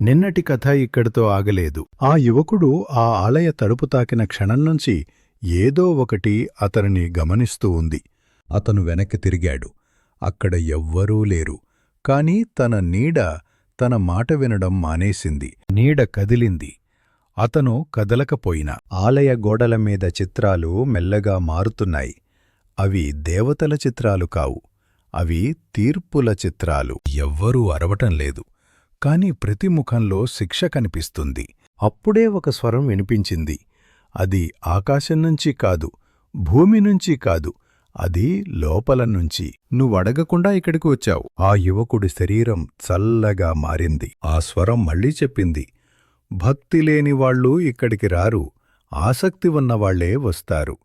నిన్నటి కథ ఇక్కడితో ఆగలేదు. ఆ యువకుడు ఆ ఆలయ తలుపు తాకిన క్షణం నుంచి ఏదో ఒకటి అతనిని గమనిస్తూ ఉంది. అతను వెనక్కి తిరిగాడు. అక్కడ ఎవ్వరూ లేరు. కాని తన నీడ తన మాట వినడం మానేసింది. నీడ కదిలింది. అతను కదలకపోయినా ఆలయ గోడల మీద చిత్రాలు మెల్లగా మారుతున్నాయి. అవి దేవతల చిత్రాలు కావు. అవి తీర్పుల చిత్రాలు. ఎవ్వరూ అరవటం లేదు. కాని ప్రతి ముఖంలో శిక్ష కనిపిస్తుంది. అప్పుడే ఒక స్వరం వినిపించింది. అది ఆకాశం నుంచి కాదు, భూమి నుంచి కాదు, అది లోపల నుంచి. నువ్వడగకుండా ఇక్కడికి వచ్చావు. ఆ యువకుడి శరీరం చల్లగా మారింది. ఆ స్వరం మళ్ళీ చెప్పింది, భక్తి లేనివాళ్లు ఇక్కడికి రారు, ఆసక్తి ఉన్నవాళ్లే వస్తారు.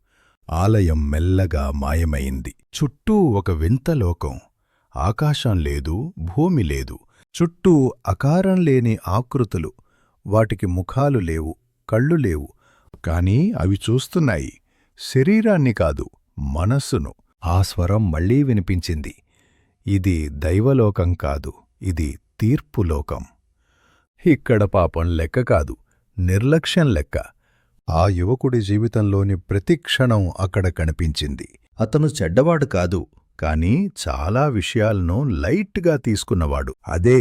ఆలయం మెల్లగా మాయమైంది. చుట్టూ ఒక వింత లోకం. ఆకాశం లేదు, భూమి లేదు. చుట్టూ ఆకారం లేని ఆకృతులు. వాటికి ముఖాలు లేవు, కళ్ళు లేవు. కాని అవి చూస్తున్నాయి. శరీరాన్ని కాదు, మనస్సును. ఆ స్వరం మళ్లీ వినిపించింది. ఇది దైవలోకం కాదు, ఇది తీర్పులోకం. ఇక్కడ పాపం లెక్క కాదు, నిర్లక్ష్యం లెక్క. ఆ యువకుడి జీవితంలోని ప్రతి క్షణం అక్కడ కనిపించింది. అతను చెడ్డవాడు కాదు, కాని చాలా విషయాలను లైట్గా తీసుకున్నవాడు. అదే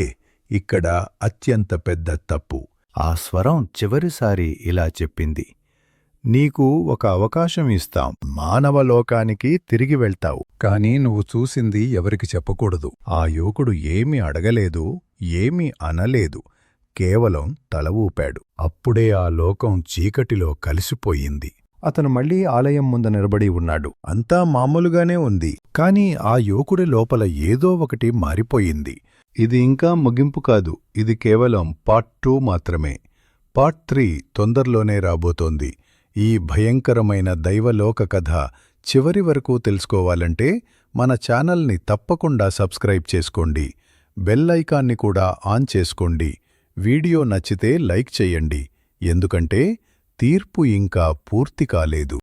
ఇక్కడ అత్యంత పెద్ద తప్పు. ఆ స్వరం చివరిసారి ఇలా చెప్పింది, నీకు ఒక అవకాశం ఇస్తాం. మానవలోకానికి తిరిగి వెళ్తావు. కాని నువ్వు చూసింది ఎవరికి చెప్పకూడదు. ఆ యువకుడు ఏమీ అడగలేదు, ఏమీ అనలేదు. కేవలం తల ఊపాడు. అప్పుడే ఆ లోకం చీకటిలో కలిసిపోయింది. అతను మళ్లీ ఆలయం ముందు నిలబడి ఉన్నాడు. అంతా మామూలుగానే ఉంది. కాని ఆ యువకుడి లోపల ఏదో ఒకటి మారిపోయింది. ఇది ఇంకా ముగింపు కాదు. ఇది కేవలం పార్ట్ 2 మాత్రమే. పార్ట్ 3 తొందరలోనే రాబోతోంది. ఈ భయంకరమైన దైవలోక కథ చివరి వరకు తెలుసుకోవాలంటే మన ఛానల్ని తప్పకుండా సబ్స్క్రైబ్ చేసుకోండి. బెల్ ఐకాన్ని కూడా ఆన్ చేసుకోండి. వీడియో నచ్చితే లైక్ చెయ్యండి. ఎందుకంటే తీర్పు ఇంకా పూర్తి కాలేదు.